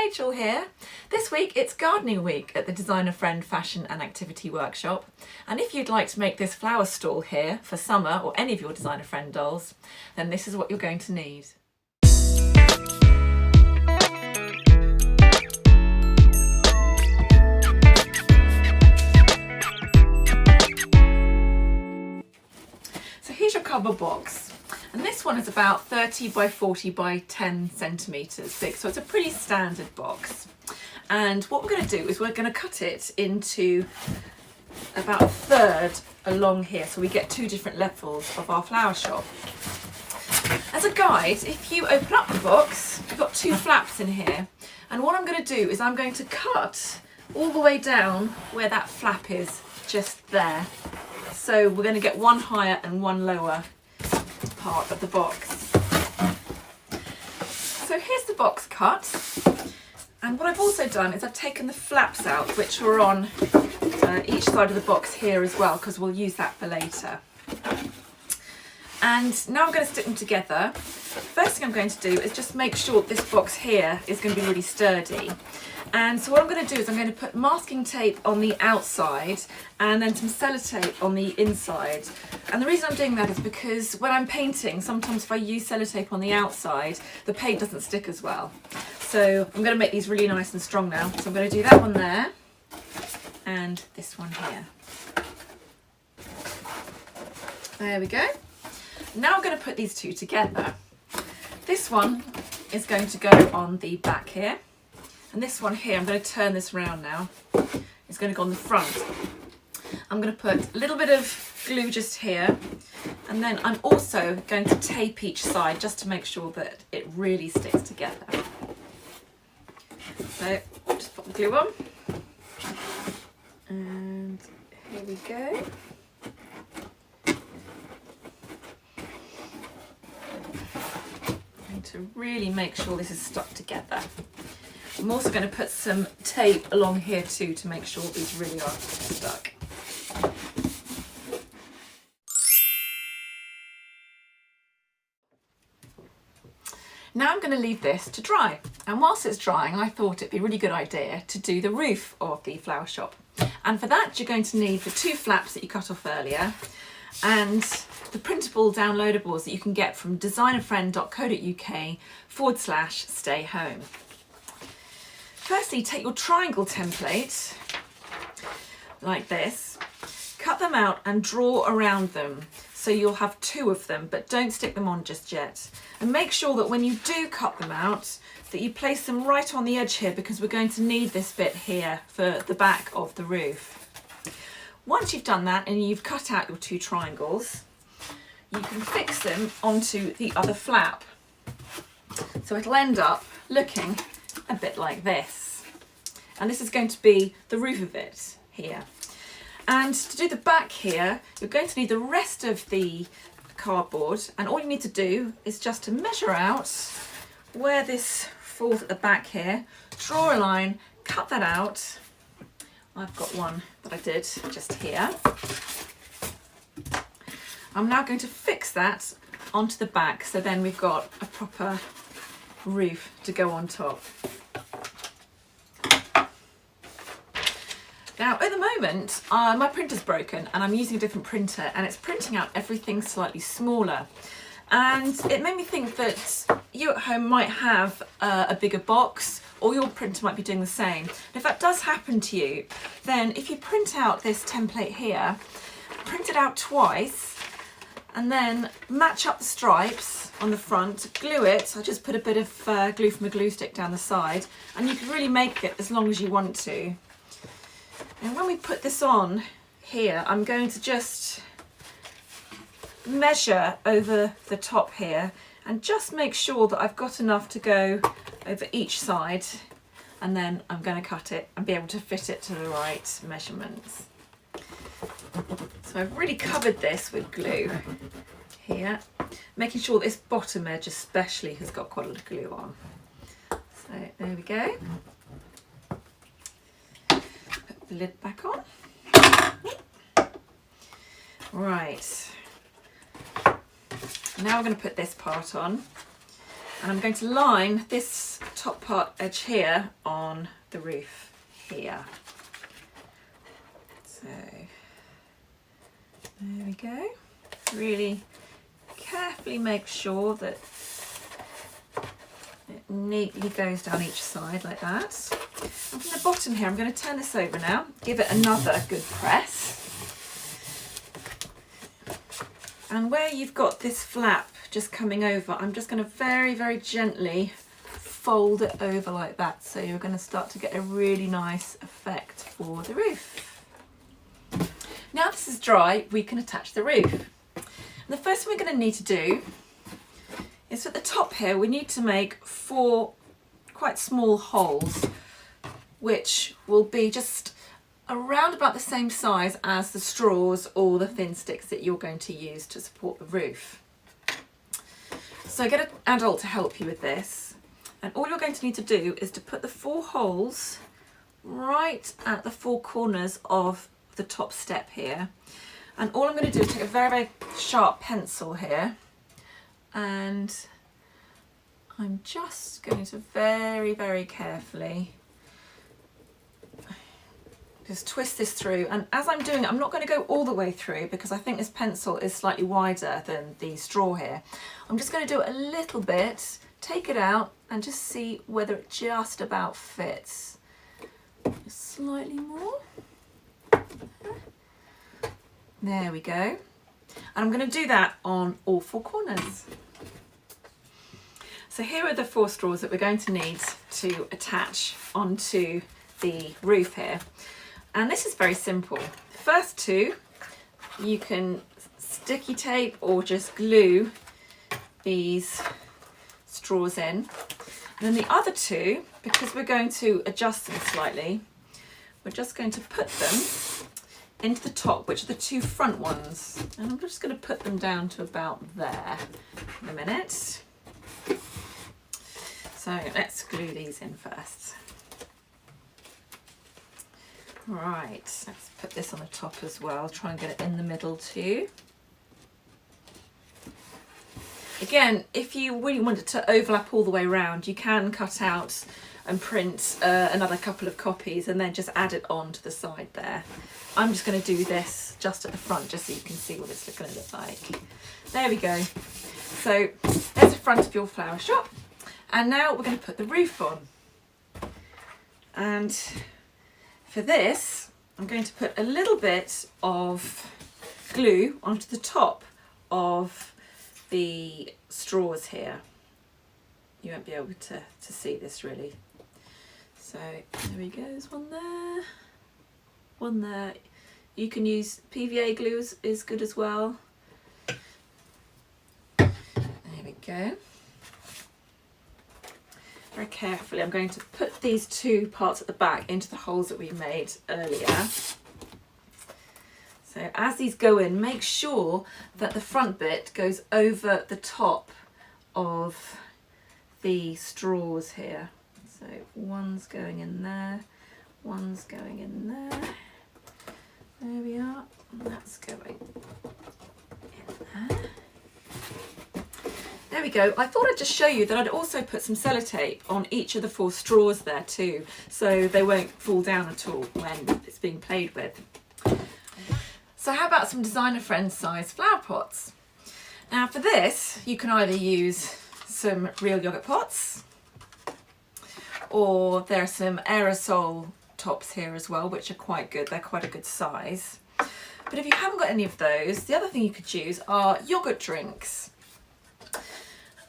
Rachel here. This week it's gardening week at the DesignaFriend Fashion and Activity Workshop, and if you'd like to make this flower stall here for summer or any of your DesignaFriend dolls, then this is what you're going to need. So here's your cardboard box. And this one is about 30 by 40 by 10 centimetres big, so it's a pretty standard box. And what we're going to do is we're going to cut it into about a third along here, so we get two different levels of our flower shop. As a guide, if you open up the box, you've got two flaps in here, and what I'm going to do is I'm going to cut all the way down where that flap is, just there. So we're going to get one higher and one lower part of the box. So here's the box cut, and what I've also done is I've taken the flaps out, which are on each side of the box here as well, because we'll use that for later. And now I'm going to stick them together. First thing I'm going to do is just make sure this box here is going to be really sturdy. And so what I'm going to do is I'm going to put masking tape on the outside and then some sellotape on the inside. And the reason I'm doing that is because when I'm painting, sometimes if I use sellotape on the outside, the paint doesn't stick as well. So I'm going to make these really nice and strong now. So I'm going to do that one there and this one here. There we go. Now I'm going to put these two together. This one is going to go on the back here. And this one here, I'm going to turn this around now. It's going to go on the front. I'm going to put a little bit of glue just here. And then I'm also going to tape each side just to make sure that it really sticks together. So just put the glue on. And here we go. To really make sure this is stuck together. I'm also going to put some tape along here too to make sure these really are stuck. Now I'm going to leave this to dry, and whilst it's drying I thought it'd be a really good idea to do the roof of the flower shop, and for that you're going to need the two flaps that you cut off earlier and the printable downloadables that you can get from DesignaFriend.co.uk/stay home. Firstly, take your triangle template like this, cut them out and draw around them so you'll have two of them, but don't stick them on just yet. And make sure that when you do cut them out that you place them right on the edge here, because we're going to need this bit here for the back of the roof. Once you've done that and you've cut out your two triangles, you can fix them onto the other flap. So it'll end up looking a bit like this. And this is going to be the roof of it here. And to do the back here, you're going to need the rest of the cardboard, and all you need to do is just to measure out where this falls at the back here, draw a line, cut that out. I've got one that I did just here. I'm now going to fix that onto the back, so then we've got a proper roof to go on top. Now at the moment my printer's broken and I'm using a different printer, and it's printing out everything slightly smaller, and it made me think that you at home might have a bigger box, or your printer might be doing the same. And if that does happen to you, then if you print out this template here, print it out twice and then match up the stripes on the front, glue it. I just put a bit of glue from a glue stick down the side, and you can really make it as long as you want to. And when we put this on here, I'm going to just measure over the top here and just make sure that I've got enough to go over each side, and then I'm going to cut it and be able to fit it to the right measurements. So I've really covered this with glue here, making sure this bottom edge especially has got quite a lot of glue on. So there we go. Put the lid back on. Right. Now we're going to put this part on, and I'm going to line this top top part edge here on the roof here. So there we go. Really carefully make sure that it neatly goes down each side like that. And from the bottom here, I'm going to turn this over now, give it another good press. And where you've got this flap just coming over, I'm just going to very, very gently fold it over like that. So you're going to start to get a really nice effect for the roof. Now this is dry, we can attach the roof. And the first thing we're going to need to do is at the top here, we need to make 4 quite small holes, which will be just around about the same size as the straws or the thin sticks that you're going to use to support the roof. So get an adult to help you with this, and all you're going to need to do is to put the 4 holes right at the 4 corners of the top step here. And all I'm going to do is take a very, very sharp pencil here, and I'm just going to very, very carefully just twist this through. And as I'm doing it, I'm not going to go all the way through because I think this pencil is slightly wider than the straw here. I'm just going to do it a little bit, take it out and just see whether it just about fits. Just slightly more. There we go. And I'm going to do that on all 4 corners. So here are the 4 straws that we're going to need to attach onto the roof here. And this is very simple. The first 2, you can sticky tape or just glue these straws in. And then the other 2, because we're going to adjust them slightly, we're just going to put them into the top, which are the 2 front ones. And I'm just going to put them down to about there in a minute. So let's glue these in first. Right, let's put this on the top as well, try and get it in the middle too. Again, if you really wanted to overlap all the way around, you can cut out and print another couple of copies and then just add it on to the side there. I'm just going to do this just at the front just so you can see what it's going to look like. There we go. So there's the front of your flower shop. And now we're going to put the roof on. And for this, I'm going to put a little bit of glue onto the top of the straws here. You won't be able to see this really. So there we go, there's one there, one there. You can use PVA glue is good as well. There we go. Very carefully, I'm going to put these 2 parts at the back into the holes that we made earlier. So as these go in, make sure that the front bit goes over the top of the straws here. So one's going in there, one's going in there. There we are, and that's going in there. There we go. I thought I'd just show you that I'd also put some sellotape on each of the 4 straws there too, so they won't fall down at all when it's being played with. So how about some DesignaFriend size flower pots? Now for this, you can either use some real yogurt pots, or there are some aerosol tops here as well, which are quite good. They're quite a good size. But if you haven't got any of those, the other thing you could use are yogurt drinks.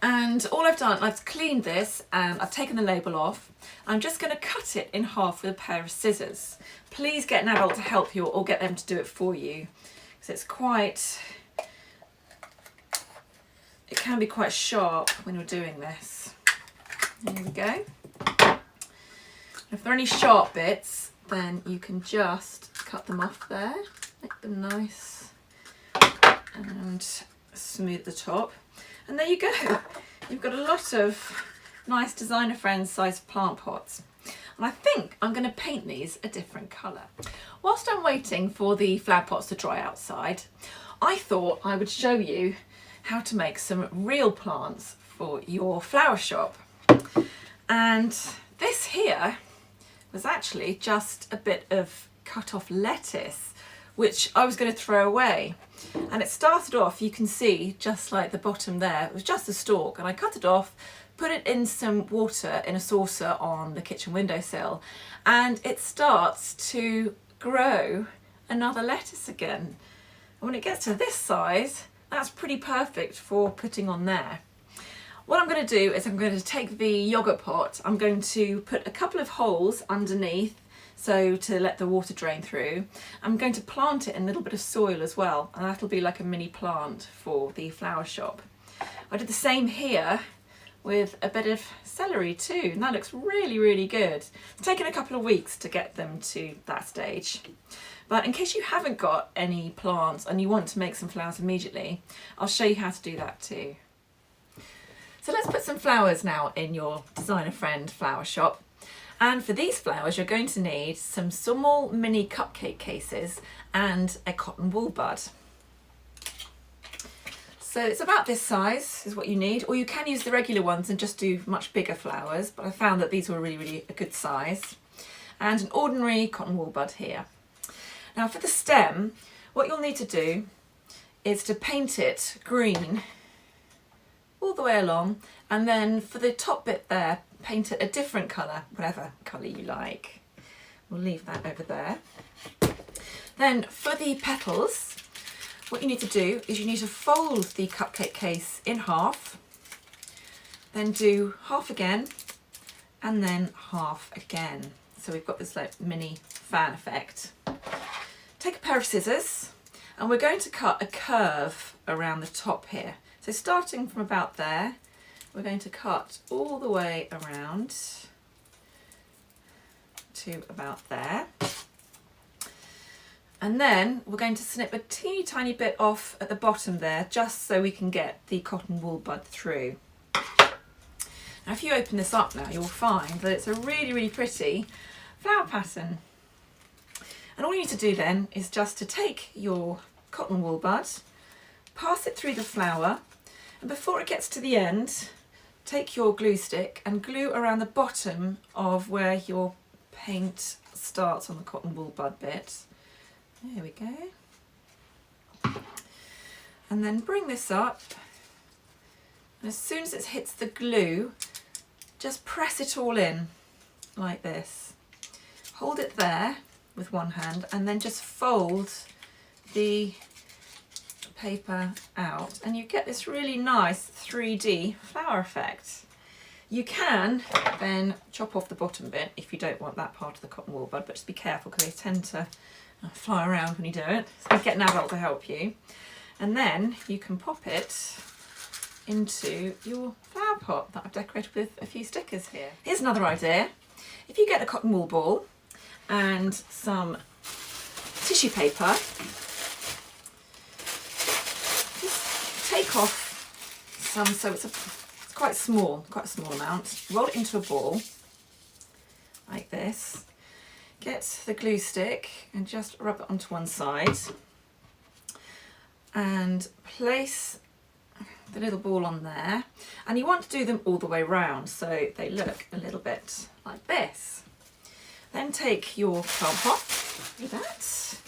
And all I've done, I've cleaned this and I've taken the label off. I'm just going to cut it in half with a pair of scissors. Please get an adult to help you or get them to do it for you, because it's quite, it can be quite sharp when you're doing this. There we go. If there are any sharp bits, then you can just cut them off there, make them nice and smooth the top. And there you go. You've got a lot of nice DesignaFriend sized plant pots. And I think I'm going to paint these a different colour. Whilst I'm waiting for the flower pots to dry outside, I thought I would show you how to make some real plants for your flower shop. And this here was actually just a bit of cut off lettuce, which I was going to throw away. And it started off, you can see, just like the bottom there, it was just a stalk, and I cut it off, put it in some water in a saucer on the kitchen windowsill, and it starts to grow another lettuce again. And when it gets to this size, that's pretty perfect for putting on there. What I'm going to do is I'm going to take the yogurt pot, I'm going to put a couple of holes underneath so to let the water drain through. I'm going to plant it in a little bit of soil as well, and that'll be like a mini plant for the flower shop. I did the same here with a bit of celery too, and that looks really, really good. It's taken a couple of weeks to get them to that stage. But in case you haven't got any plants and you want to make some flowers immediately, I'll show you how to do that too. So let's put some flowers now in your DesignaFriend Flower Shop. And for these flowers, you're going to need some small mini cupcake cases and a cotton wool bud. So it's about this size is what you need, or you can use the regular ones and just do much bigger flowers, but I found that these were really, really a good size. And an ordinary cotton wool bud here. Now for the stem, what you'll need to do is to paint it green all the way along, and then for the top bit there, paint it a different colour, whatever colour you like. We'll leave that over there. Then for the petals, what you need to do is you need to fold the cupcake case in half, then do half again, and then half again. So we've got this like mini fan effect. Take a pair of scissors, and we're going to cut a curve around the top here. So starting from about there, we're going to cut all the way around to about there. And then we're going to snip a teeny tiny bit off at the bottom there, just so we can get the cotton wool bud through. Now if you open this up now, you'll find that it's a really, really pretty flower pattern. And all you need to do then is just to take your cotton wool bud, pass it through the flower, and before it gets to the end, take your glue stick and glue around the bottom of where your paint starts on the cotton wool bud bit. There we go. And then bring this up, and as soon as it hits the glue, just press it all in like this. Hold it there with one hand and then just fold the paper out, and you get this really nice 3D flower effect. You can then chop off the bottom bit if you don't want that part of the cotton wool bud, but just be careful because they tend to fly around when you do it. So get an adult to help you, and then you can pop it into your flower pot that I've decorated with a few stickers here. Here's another idea. If you get a cotton wool ball and some tissue paper, take off some, so it's quite a small amount, roll it into a ball like this, get the glue stick and just rub it onto one side and place the little ball on there, and you want to do them all the way round so they look a little bit like this. Then take your plant pot with that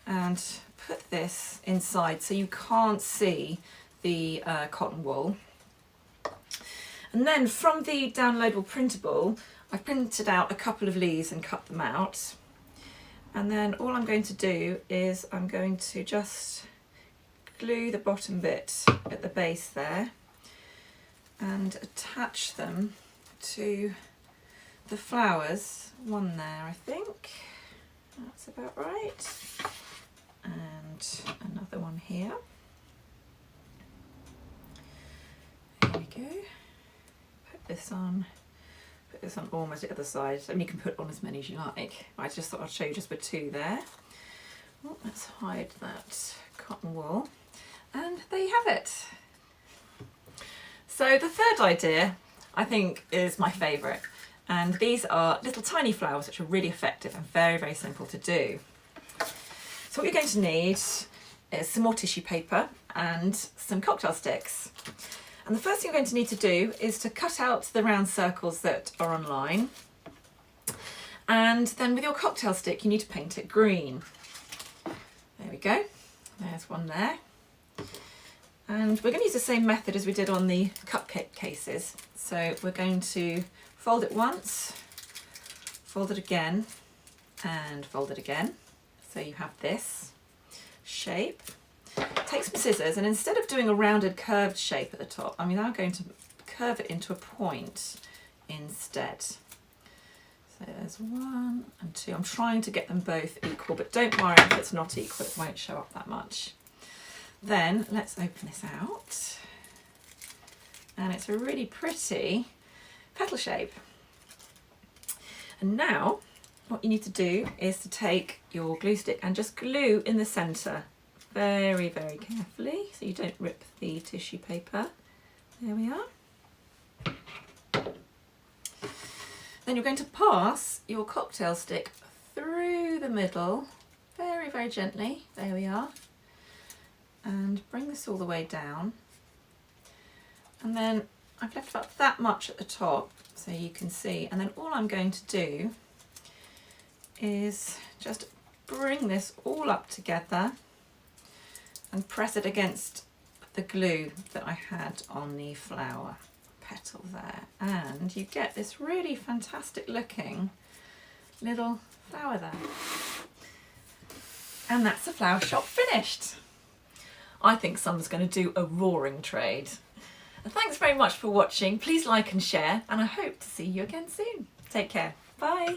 and put this inside so you can't see the cotton wool. And then from the downloadable printable, I've printed out a couple of leaves and cut them out. And then all I'm going to do is I'm going to just glue the bottom bit at the base there and attach them to the flowers. One there, I think. That's about right. And another one here. There we go. Put this on almost the other side. I mean, you can put on as many as you like. I just thought I'd show you just with two there. Well, let's hide that cotton wool. And there you have it. So the third idea, I think, is my favourite. And these are little tiny flowers which are really effective and very, very simple to do. So what you're going to need is some more tissue paper and some cocktail sticks. And the first thing you're going to need to do is to cut out the round circles that are on line. And then with your cocktail stick, you need to paint it green. There we go. There's one there. And we're going to use the same method as we did on the cupcake cases. So we're going to fold it once, fold it again, and fold it again. So you have this shape. Take some scissors, and instead of doing a rounded curved shape at the top, I'm now going to curve it into a point instead. So there's 1 and 2. I'm trying to get them both equal, but don't worry if it's not equal, it won't show up that much. Then let's open this out. And it's a really pretty petal shape. And now what you need to do is to take your glue stick and just glue in the centre very, very carefully so you don't rip the tissue paper. There we are. Then you're going to pass your cocktail stick through the middle very, very gently. There we are. And bring this all the way down. And then I've left about that much at the top so you can see. And then all I'm going to do is just bring this all up together and press it against the glue that I had on the flower petal there. And you get this really fantastic looking little flower there. And that's the flower shop finished. I think someone's going to do a roaring trade. Thanks very much for watching. Please like and share, and I hope to see you again soon. Take care. Bye.